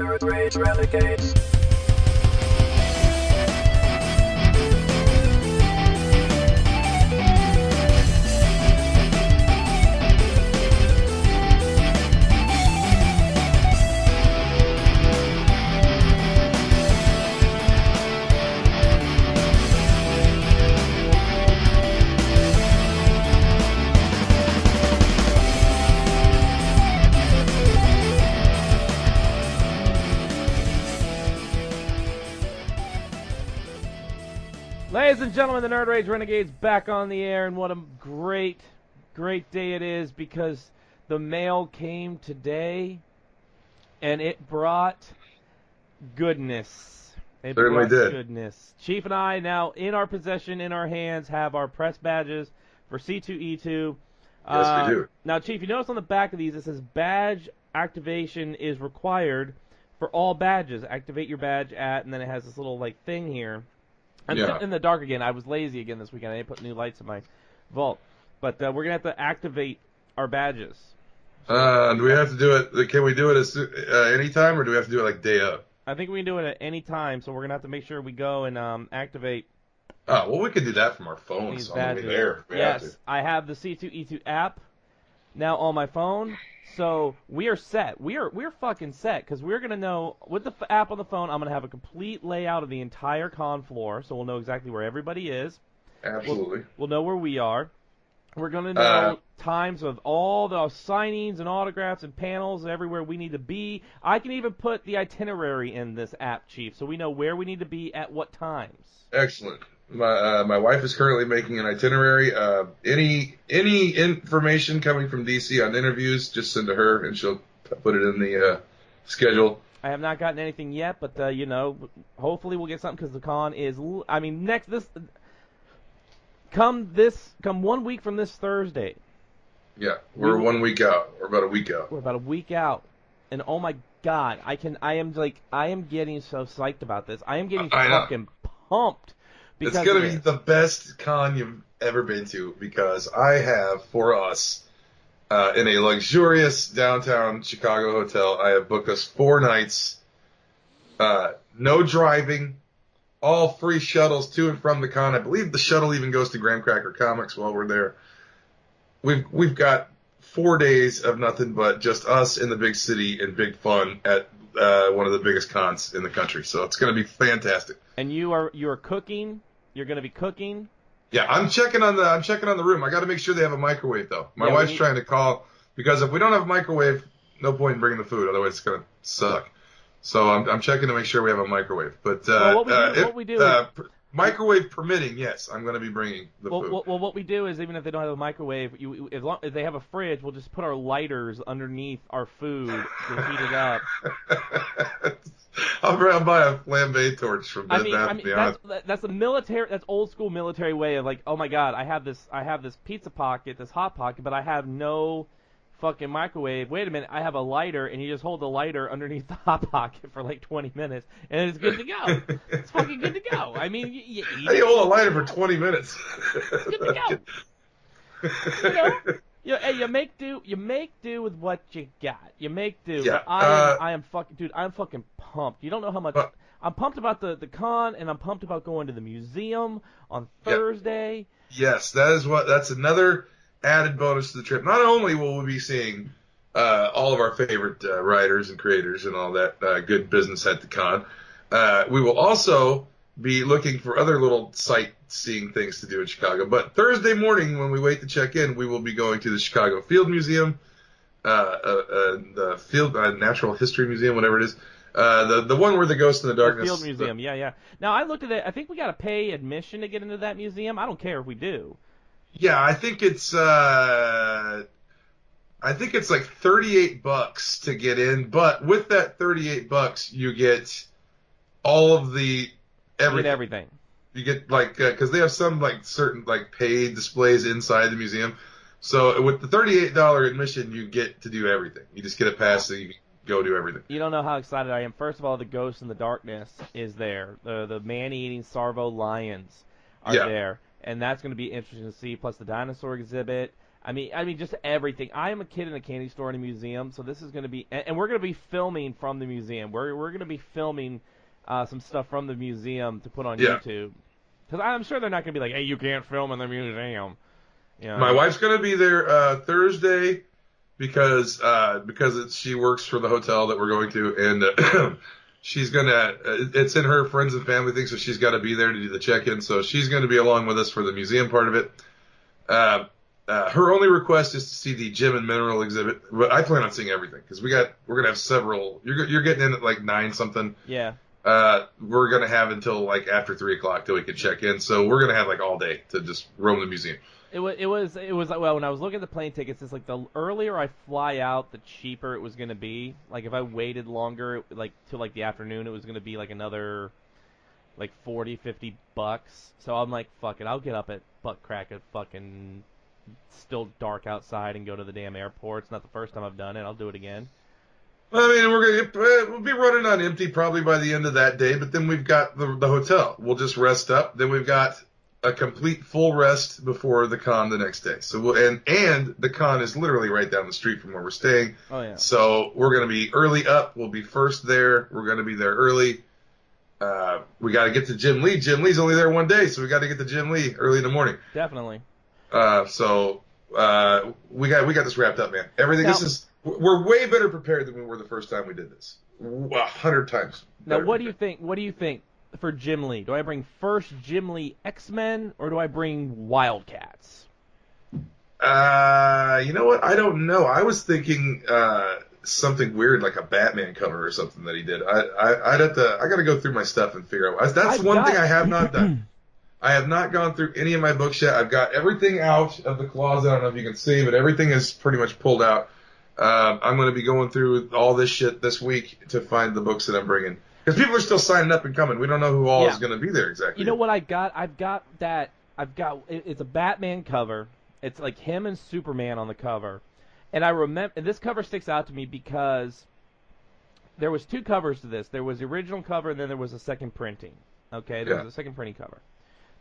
Nerd Rage Renegades. Ladies and gentlemen, the Nerd Rage Renegades back on the air, and what a great day it is because the mail came today, and it brought goodness. It Certainly brought did. goodness. Chief and I now, in our possession, in our hands, have our press badges for C2E2. Yes, we do. Now, Chief, you notice on the back of these, it says badge activation is required for all badges. Activate your badge at, and then it has this little thing here. I'm in the dark again. I was lazy again this weekend. I didn't put new lights in my vault. But we're going to have to activate our badges. Do we have to do it? Can we do it any time, or do we have to do it day of? I think we can do it at any time, so we're going to have to make sure we go and activate. Oh, well, we could do that from our phones on the way there. Yes, I have the C2E2 app now on my phone, so we are set. We're fucking set, because we're going to know, with the app on the phone, I'm going to have a complete layout of the entire con floor, so we'll know exactly where everybody is. Absolutely. We'll know where we are. We're going to know times of all the signings and autographs and panels and everywhere we need to be. I can even put the itinerary in this app, Chief, so we know where we need to be at what times. Excellent. My wife is currently making an itinerary. Any information coming from DC on interviews, just send to her, and she'll put it in the schedule. I have not gotten anything yet, but hopefully we'll get something because the con is. Come 1 week from this Thursday. Yeah, we're 1 week out. We're about a week out. We're about a week out, and oh my God, I am getting so psyched about this. I am getting fucking pumped. It's going to be the best con you've ever been to, because I have, for us, in a luxurious downtown Chicago hotel, I have booked us 4 nights, no driving, all free shuttles to and from the con. I believe the shuttle even goes to Graham Cracker Comics while we're there. We've got 4 days of nothing but just us in the big city and big fun at one of the biggest cons in the country. So it's going to be fantastic. And you are cooking. You're going to be cooking. Yeah, I'm checking on the room. I got to make sure they have a microwave though. My wife's trying to call, because if we don't have a microwave, no point in bringing the food. Otherwise, it's going to suck. So I'm checking to make sure we have a microwave. But what we do is, microwave permitting, yes, I'm going to be bringing the food. Well, what we do is, even if they don't have a microwave, if they have a fridge, we'll just put our lighters underneath our food to heat it up. I'll buy a flambe torch from Bed Bath & Beyond. That's a military. That's old school military way of oh my God, I have this pizza pocket, this hot pocket, but I have no fucking microwave. Wait a minute, I have a lighter, and you just hold the lighter underneath the hot pocket for 20 minutes, and it's good to go. It's fucking good to go. I mean, you hold a lighter for 20 minutes. It's good to go. You make do with what you got. You make do. Yeah, I am fucking pumped. You don't know how much I'm pumped about the con, and I'm pumped about going to the museum on Thursday. Yes, that's another added bonus to the trip. Not only will we be seeing all of our favorite writers and creators and all that good business at the con, we will also be looking for other little sightseeing things to do in Chicago. But Thursday morning, when we wait to check in, we will be going to the Chicago Field Museum, the Field Natural History Museum, whatever it is. The one where the Ghost in the Darkness. The Field Museum, yeah. Now, I looked at it. I think we got to pay admission to get into that museum. I don't care if we do. Yeah, I think it's like $38 to get in, but with that $38, you get all of the everything. You get because they have some certain paid displays inside the museum. So with the $38 admission, you get to do everything. You just get a pass, so you can go do everything. You don't know how excited I am. First of all, the Ghost in the Darkness is there. The man-eating Sarvo lions are there. And that's going to be interesting to see, plus the dinosaur exhibit. I mean, just everything. I am a kid in a candy store and a museum, so this is going to be, and we're going to be filming from the museum. We're going to be filming some stuff from the museum to put on YouTube. Because I'm sure they're not going to be like, hey, you can't film in the museum. You know? My wife's going to be there Thursday because she works for the hotel that we're going to, and she's going to, it's in her friends and family thing, so she's got to be there to do the check-in. So she's going to be along with us for the museum part of it. Her only request is to see the gem and mineral exhibit, but I plan on seeing everything because we're gonna have several. You're getting in at like 9 something. Yeah. We're gonna have until like after 3 o'clock till we can check in, so we're gonna have like all day to just roam the museum. It was like, well, when I was looking at the plane tickets, it's like the earlier I fly out, the cheaper it was gonna be. Like if I waited longer, like till like the afternoon, it was gonna be like another like $40-50. So I'm like, fuck it, I'll get up at butt crack at fucking still dark outside and go to the damn airport. It's not the first time I've done it. I'll do it again. I mean, we'll be running on empty probably by the end of that day, but then we've got the hotel. We'll just rest up. Then we've got a complete full rest before the con the next day. So and the con is literally right down the street from where we're staying. Oh yeah. So we're gonna be early up. We'll be first there. We're gonna be there early. We got to get to Jim Lee. Jim Lee's only there one day, so we got to get to Jim Lee early in the morning. Definitely. So we got this wrapped up, man. Everything. Now, we're way better prepared than we were the first time we did this. 100 times. Now, what do you think? What do you think for Jim Lee? Do I bring first Jim Lee X-Men or do I bring Wildcats? You know what? I don't know. I was thinking something weird like a Batman cover or something that he did. I got to go through my stuff and figure out. That's one thing I have not done. I have not gone through any of my books yet. I've got everything out of the closet. I don't know if you can see, but everything is pretty much pulled out. I'm going to be going through all this shit this week to find the books that I'm bringing. Because people are still signing up and coming. We don't know who all is going to be there exactly. You know what I got? It's a Batman cover. It's like him and Superman on the cover. And I remember, and this cover sticks out to me because there was 2 covers to this. There was the original cover, and then there was a second printing. Okay, there was a second printing cover.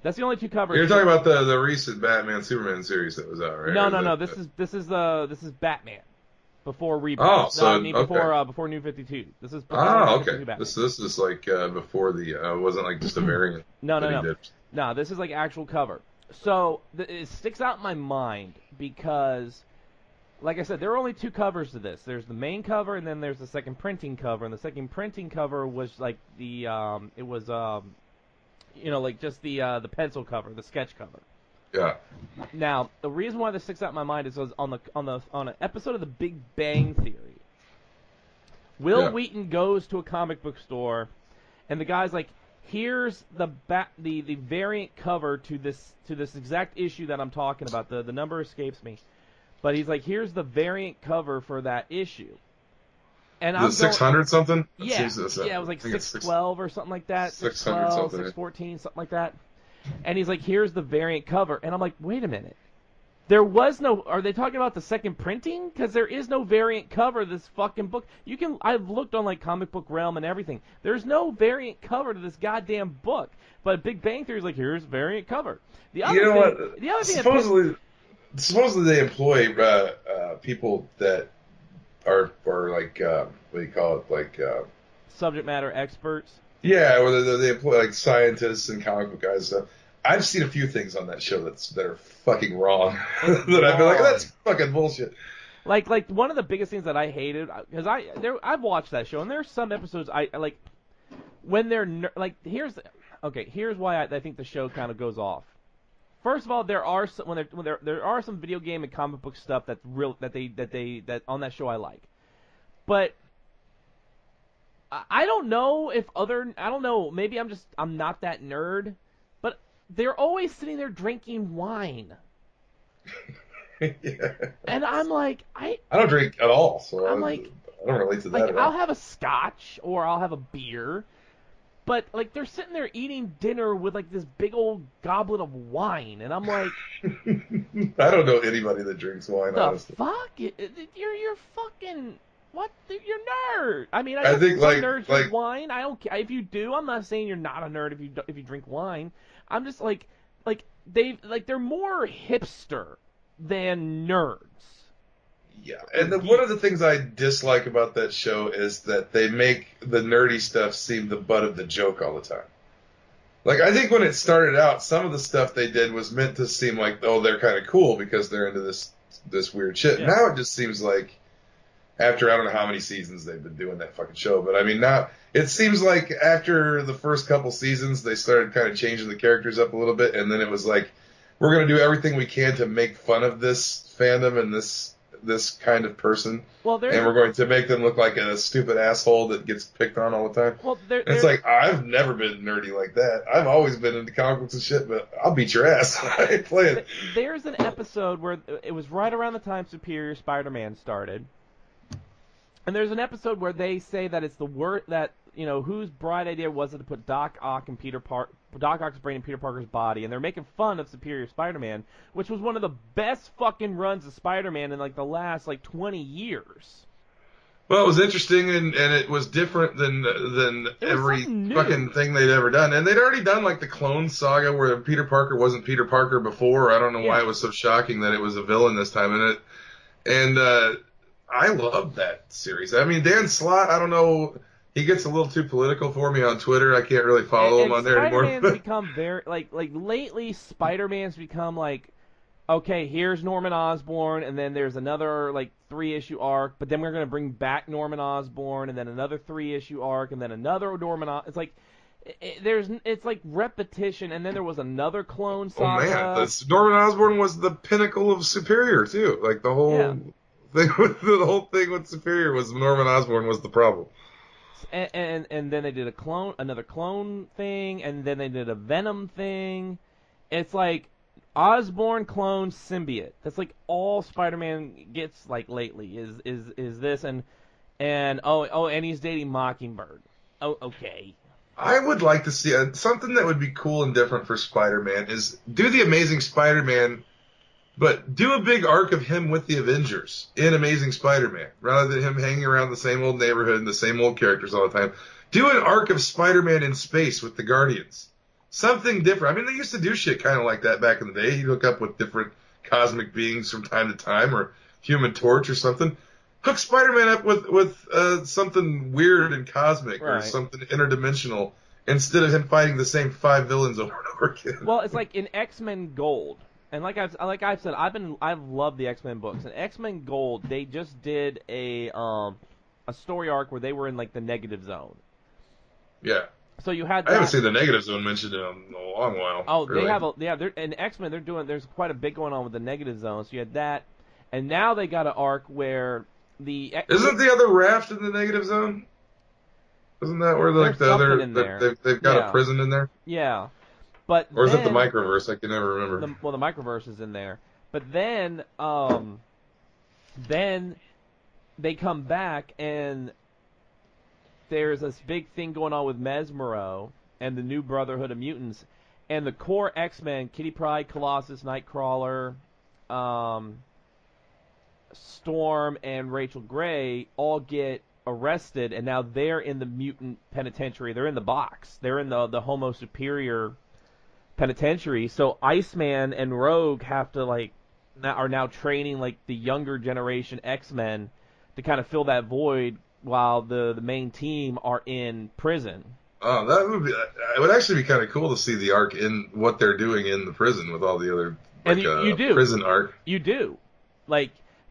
That's the only 2 covers. You're talking about the recent Batman Superman series that was out, right? No. This is Batman before Rebirth. Oh, so before New 52. This is okay. This is like before the wasn't like just a variant. No. No, this is like actual cover. So it sticks out in my mind because, like I said, there are only 2 covers to this. There's the main cover, and then there's the second printing cover. And the second printing cover was like like just the pencil cover, the sketch cover. Yeah. Now, the reason why this sticks out in my mind is on an episode of The Big Bang Theory, Will Wheaton goes to a comic book store, and the guy's like, "Here's the variant cover to this exact issue that I'm talking about. The number escapes me, but he's like, here's the variant cover for that issue." And I'm 600 something? Yeah, it was like 612 or something like that. 600 something. 614, something like that. And he's like, here's the variant cover. And I'm like, wait a minute. There was no... Are they talking about the second printing? Because there is no variant cover to this fucking book. I've looked on like Comic Book Realm and everything. There's no variant cover to this goddamn book. But Big Bang Theory's like, here's variant cover. The other thing... Supposedly they employ people that are like what do you call it, like subject matter experts. Yeah, or they employ like scientists and comic book guys and stuff. I've seen a few things on that show that are fucking wrong. That I've been like, that's fucking bullshit. Like one of the biggest things that I hated, because I've watched that show, and there's some episodes I like when they're like here's why I think the show kind of goes off. First of all, there are some video game and comic book stuff that's real that on that show I like, but I don't know maybe I'm not that nerd, but they're always sitting there drinking wine. Yeah. And I'm like, I don't drink at all, so I'm like, I don't relate to that like, at all. I'll have a scotch or I'll have a beer, but like they're sitting there eating dinner with like this big old goblet of wine, and I'm like, I don't know anybody that drinks wine. The honestly. fuck? You're fucking what? You're nerd. I mean, I think like nerds drink wine. I don't care if you do. I'm not saying you're not a nerd if you drink wine. I'm just like they're more hipster than nerds. Yeah, and one of the things I dislike about that show is that they make the nerdy stuff seem the butt of the joke all the time. Like, I think when it started out, some of the stuff they did was meant to seem like, oh, they're kind of cool because they're into this weird shit. Yeah. Now it just seems like, after I don't know how many seasons they've been doing that fucking show, but I mean, now it seems like after the first couple seasons, they started kind of changing the characters up a little bit, and then it was like, we're going to do everything we can to make fun of this fandom and this kind of person, and we're going to make them look like a stupid asshole that gets picked on all the time. Well, it's like, I've never been nerdy like that. I've always been into comic books and shit, but I'll beat your ass. I ain't playing. There's an episode where it was right around the time Superior Spider-Man started, and there's an episode where they say that it's the word that, whose bright idea was it to put Doc Ock's brain in Peter Parker's body, and they're making fun of Superior Spider-Man, which was one of the best fucking runs of Spider-Man in, like, the last, 20 years. Well, it was interesting, and it was different than every fucking thing they'd ever done. And they'd already done, like, the Clone Saga, where Peter Parker wasn't Peter Parker before. I don't know why it was so shocking that it was a villain this time. And I loved that series. I mean, Dan Slott, I don't know... He gets a little too political for me on Twitter. I can't really follow him on there anymore. Spider-Man's become very, lately Spider-Man's become okay, here's Norman Osborn, and then there's another, 3-issue arc, but then we're going to bring back Norman Osborn, and then another 3-issue arc, and then another Norman Osborn. It's like repetition, and then there was another Clone Saga. Oh, man, Norman Osborn was the pinnacle of Superior, too. Like, the whole thing with Superior was Norman Osborn was the problem. And then they did another clone thing, and then they did a Venom thing. It's like Osborn clone symbiote. That's like all Spider-Man gets lately is this and he's dating Mockingbird. Oh, okay. I would like to see something that would be cool and different for Spider-Man is do the Amazing Spider-Man, but do a big arc of him with the Avengers in Amazing Spider-Man, rather than him hanging around the same old neighborhood and the same old characters all the time. Do an arc of Spider-Man in space with the Guardians. Something different. I mean, they used to do shit kind of like that back in the day. He'd hook up with different cosmic beings from time to time, or Human Torch or something. Hook Spider-Man up with something weird and cosmic, or something interdimensional, instead of him fighting the same 5 villains over and over again. Well, it's like in X-Men Gold. And like I've said, I've loved the X-Men books. In X-Men Gold, they just did a story arc where they were in the negative zone. Yeah. So you had. I haven't seen the negative zone mentioned in a long while. Oh, really. They have in X-Men there's quite a bit going on with the negative zone. So you had that, and now they got an arc where isn't the other Raft in the negative zone? Isn't that where the other they've got a prison in there? Yeah. Or is it the microverse? I can never remember. The microverse is in there. But then they come back, and there's this big thing going on with Mesmero and the new Brotherhood of Mutants. And the core X-Men, Kitty Pryde, Colossus, Nightcrawler, Storm, and Rachel Gray all get arrested, and now they're in the mutant penitentiary. They're in the box. They're in the Homo Superior penitentiary. So Iceman and Rogue have to are now training the younger generation X-Men to kind of fill that void while the main team are in prison. Oh, it would actually be kind of cool to see the arc in what they're doing in the prison with all the other you do. Prison arc. You do.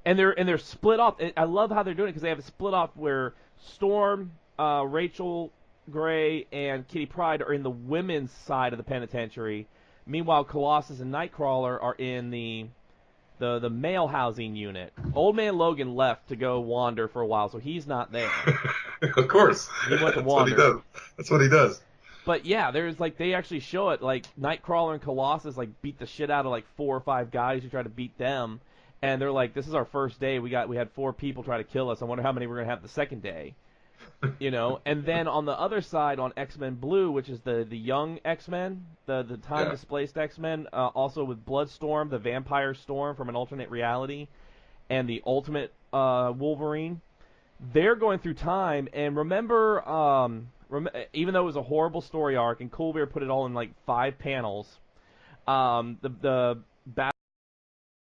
And they're split off. I love how they're doing it because they have a split off where Storm, Rachel Gray, and Kitty Pryde are in the women's side of the penitentiary. Meanwhile, Colossus and Nightcrawler are in the male housing unit. Old Man Logan left to go wander for a while, so he's not there. Of course. He went to wander. That's what he does. But yeah, there's they actually show it, Nightcrawler and Colossus beat the shit out of 4 or 5 guys who try to beat them, and they're like, this is our first day. We had 4 people try to kill us. I wonder how many we're gonna have the second day. And then on the other side, on X-Men Blue, which is the young X-Men, the time-displaced X-Men, also with Bloodstorm, the Vampire Storm from an alternate reality, and the Ultimate Wolverine, they're going through time. And remember, even though it was a horrible story arc, and Cool Bear put it all in 5 panels, the